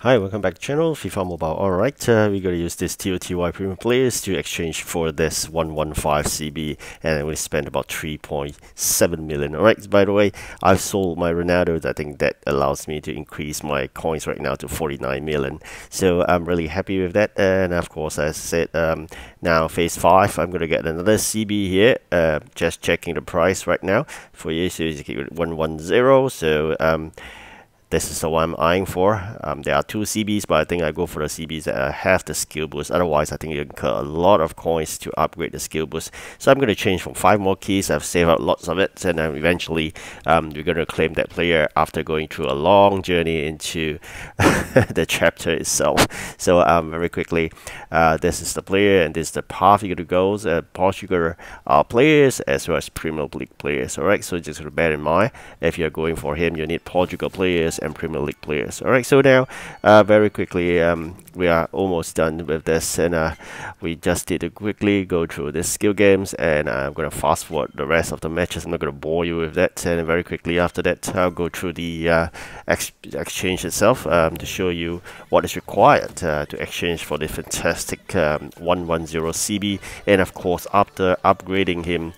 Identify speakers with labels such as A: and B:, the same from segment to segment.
A: Hi, welcome back to the channel, FIFA Mobile. Alright, we're going to use this TOTY premium players to exchange for this 115 CB, and we spent about 3.7 million. Alright, by the way, I've sold my Ronaldo. I think that allows me to increase my coins right now to 49 million. So I'm really happy with that. And of course, as I said, now phase 5, I'm going to get another CB here. Just checking the price right now for you. So you get 110. So this is the one I'm eyeing for. There are two CBs, but I think I go for the CBs that have the skill boost. Otherwise, I think you incur a lot of coins to upgrade the skill boost. So I'm going to change from 5 more keys. I've saved up lots of it, and then eventually we're going to claim that player after going through a long journey into the chapter itself. So very quickly, this is the player, and this is the path you're going to go. Portugal players as well as Premier League players. Alright, so just to bear in mind, if you're going for him, you need Portugal players and Premier League players. Alright, so now very quickly we are almost done with this, and we just need to quickly go through the skill games, and I'm going to fast forward the rest of the matches. I'm not going to bore you with that, and very quickly after that I'll go through the exchange itself to show you what is required to exchange for the fantastic 110 CB, and of course after upgrading him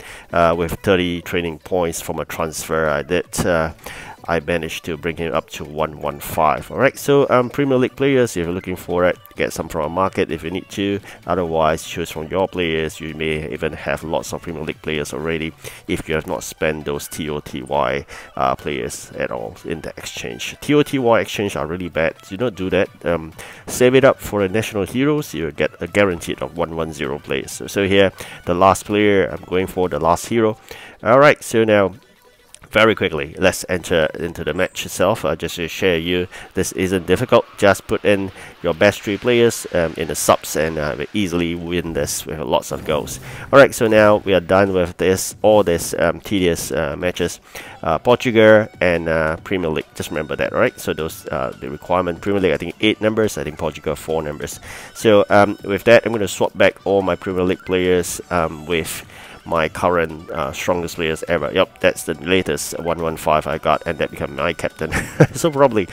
A: with 30 training points from a transfer I did, I managed to bring him up to 115. Alright, so Premier League players, if you're looking for it, get some from a market if you need to. Otherwise, choose from your players. You may even have lots of Premier League players already if you have not spent those TOTY players at all in the exchange. TOTY exchange are really bad. Do not do that. Save it up for the national heroes. You get a guaranteed of 110 players. So here, the last player, I'm going for the last hero. Alright, so now very quickly, let's enter into the match itself. Just to share you, this isn't difficult. Just put in your best 3 players in the subs, and we easily win this with lots of goals. Alright, so now we are done with this, all these tedious matches. Portugal and Premier League, just remember that, right? So those the requirement. Premier League, I think 8 numbers. I think Portugal 4 numbers. So with that, I'm going to swap back all my Premier League players with my current strongest players ever. Yep, that's the latest 115 I got, and that become my captain. So probably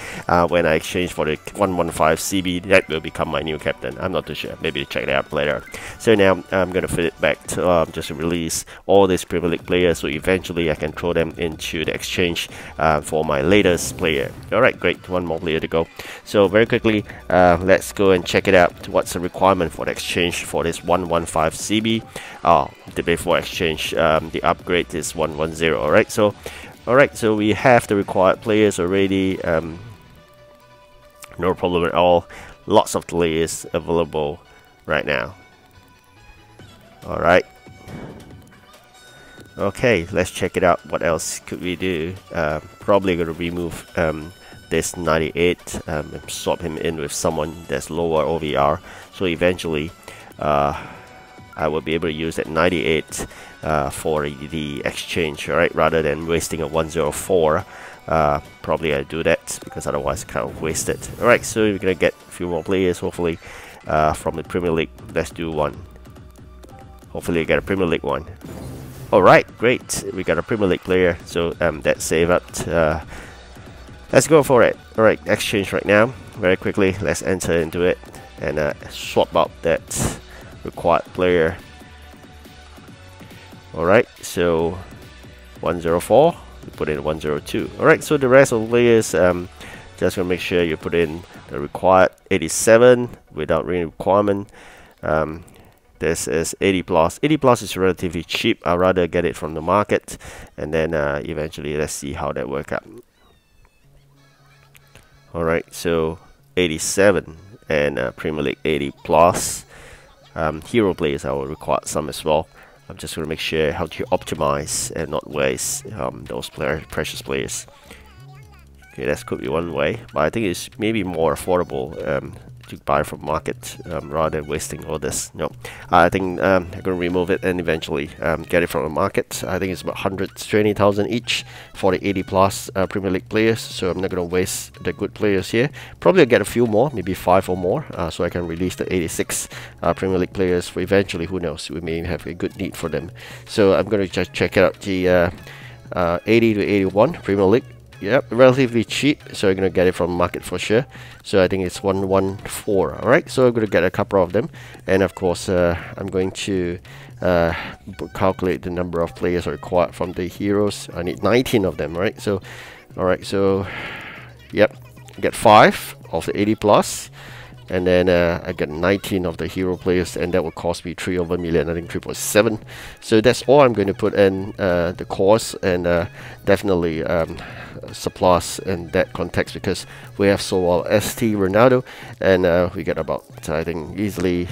A: when I exchange for the 115 CB, that will become my new captain. I'm not too sure. Maybe check that out later. So now I'm gonna fit it back to just to release all these Premier League players, so eventually I can throw them into the exchange for my latest player. Alright, great. One more player to go. So very quickly, let's go and check it out. What's the requirement for the exchange for this 115 CB? Before exchange, the upgrade is 110. Alright, so we have the required players already. No problem at all. Lots of players available right now. Alright, okay, let's check it out. What else could we do? Probably gonna remove this 98 and swap him in with someone that's lower OVR, so eventually I will be able to use that 98 for the exchange, right? Rather than wasting a 104. Probably I do that because otherwise I kind of waste it. Alright, so we're gonna get a few more players hopefully from the Premier League. Let's do one. Hopefully I get a Premier League one. Alright, great. We got a Premier League player, so that's saved up. Let's go for it. Alright, exchange right now. Very quickly, let's enter into it and swap out that required player. Alright, so 104, we put in 102. Alright, so the rest of the players, just gonna make sure you put in the required 87 without any requirement. This is 80 plus. 80 plus is relatively cheap. I'd rather get it from the market, and then eventually let's see how that works out. Alright, so 87 and Premier League 80 plus. Hero players, I will require some as well. I'm just going to make sure how to optimize and not waste those precious players. Okay, that could be one way, but I think it's maybe more affordable to buy from market rather than wasting all this. No, I think I'm going to remove it and eventually get it from the market. I think it's about 120,000 each for the 80 plus Premier League players, so I'm not going to waste the good players here. Probably I'll get a few more, maybe 5 or more, so I can release the 86 Premier League players for eventually. Who knows, we may have a good need for them. So I'm going to just check out the 80 to 81 Premier League. Yep, relatively cheap, so you're gonna get it from market for sure. So I think it's 114. All right, so I'm gonna get a couple of them, and of course I'm going to calculate the number of players required from the heroes. I need 19 of them, right? So all right, so yep, get 5 of the 80 plus, and then I get 19 of the hero players, and that will cost me 3 over million, I think 3.7. So that's all I'm going to put in the course, and definitely surplus in that context, because we have so well ST Ronaldo, and we get about, I think, easily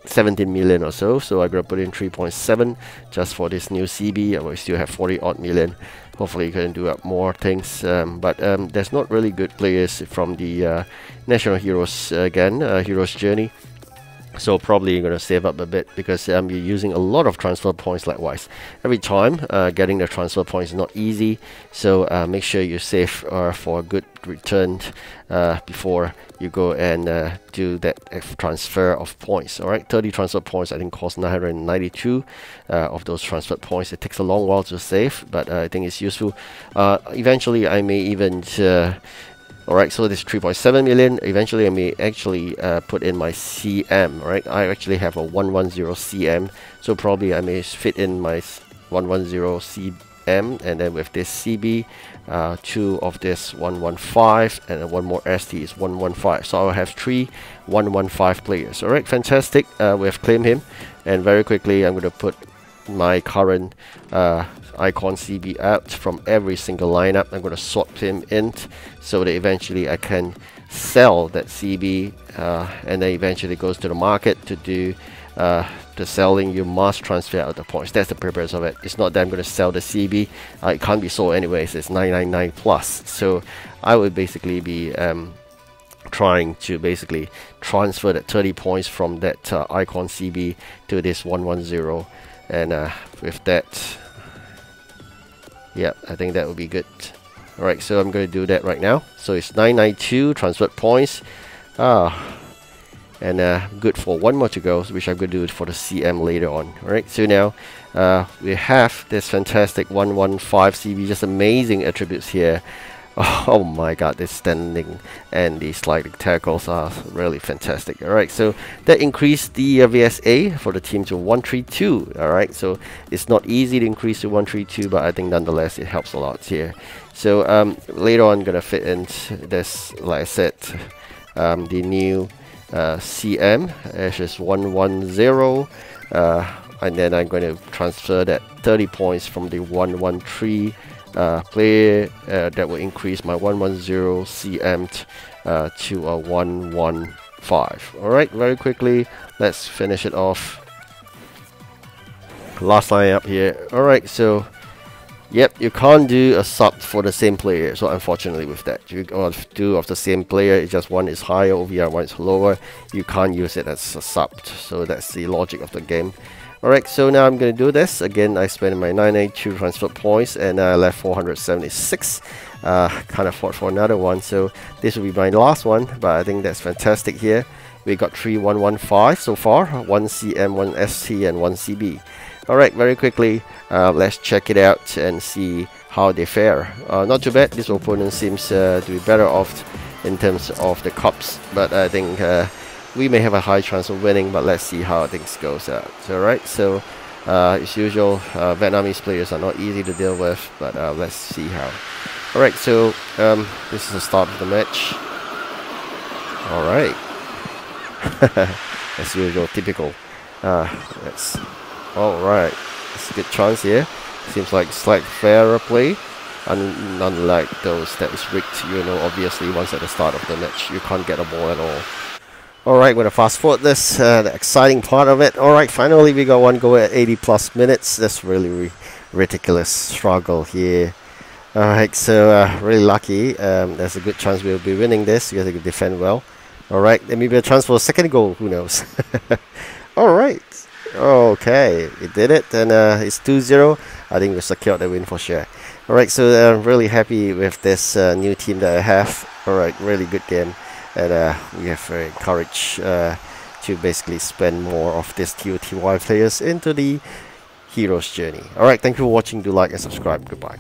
A: 17 million or so. So I'm going to put in 3.7 just for this new CB, and we still have 40 odd million. Hopefully you can do up more things, but there's not really good players from the National Heroes Heroes Journey. So probably you're going to save up a bit, because you're using a lot of transfer points likewise. Every time getting the transfer points is not easy, so make sure you save for a good return before you go and do that transfer of points. Alright, 30 transfer points I think cost 992 of those transfer points. It takes a long while to save, but I think it's useful. Eventually I may even alright, so this 3.7 million. Eventually I may actually put in my CM. Alright, I actually have a 110 CM, so probably I may fit in my 110 CM, and then with this CB, 2 of this 115, and then 1 more ST is 115. So I'll have 3 115 players. Alright, fantastic. We have claimed him, and very quickly I'm going to put my current icon CB out from every single lineup. I'm going to sort him in so that eventually I can sell that CB, and then eventually goes to the market to do the selling. You must transfer out the points. That's the purpose of it. It's not that I'm going to sell the CB. It can't be sold anyways. It's 999 plus. So I would basically be trying to basically transfer that 30 points from that icon CB to this 110, and with that, yeah, I think that would be good. Alright, so I'm going to do that right now. So it's 992 transferred points, and good for 1 more to go, which I'm going to do it for the CM later on. Alright, so now we have this fantastic 115 CB, just amazing attributes here. Oh my god, this standing and the sliding tackles are really fantastic. Alright, so that increased the VSA for the team to 132. Alright, so it's not easy to increase to 132, but I think nonetheless it helps a lot here. So later on I'm gonna fit in this, like I said, the new CM, which is 110, and then I'm going to transfer that 30 points from the 113 player, that will increase my 110 CM to a 115. Alright, very quickly, let's finish it off. Last line up here. Alright, so yep, you can't do a sub for the same player. So unfortunately with that, you got 2 of the same player, it's just one is higher OVR, one is lower. You can't use it as a sub. So that's the logic of the game. Alright, so now I'm going to do this. Again, I spent my 982 transfer points, and I left 476. Can't afford for another one, so this will be my last one, but I think that's fantastic here. We got 3 115 so far, 1 CM, 1 ST, and 1 CB. Alright, very quickly, let's check it out and see how they fare. Not too bad, this opponent seems to be better off in terms of the cups, but I think we may have a high chance of winning, but let's see how things goes out. Alright, so as usual, Vietnamese players are not easy to deal with, but let's see how. Alright, so this is the start of the match. Alright. As usual, typical. That's alright. It's a good chance here. Seems like slight fairer play, and unlike those that is rigged, you know, obviously once at the start of the match you can't get a ball at all. Alright, we're going to fast forward this, the exciting part of it. Alright, finally we got one goal at 80 plus minutes. That's really ridiculous struggle here. Alright, so really lucky. There's a good chance we'll be winning this. You have to defend well. Alright, there may be a chance for a second goal, who knows. Alright, okay, we did it, and it's 2-0. I think we secured the win for sure. Alright, so I'm really happy with this new team that I have. Alright, really good game. And we have encouraged to basically spend more of this TOTY players into the Heroes Journey. Alright, thank you for watching. Do like and subscribe. Goodbye.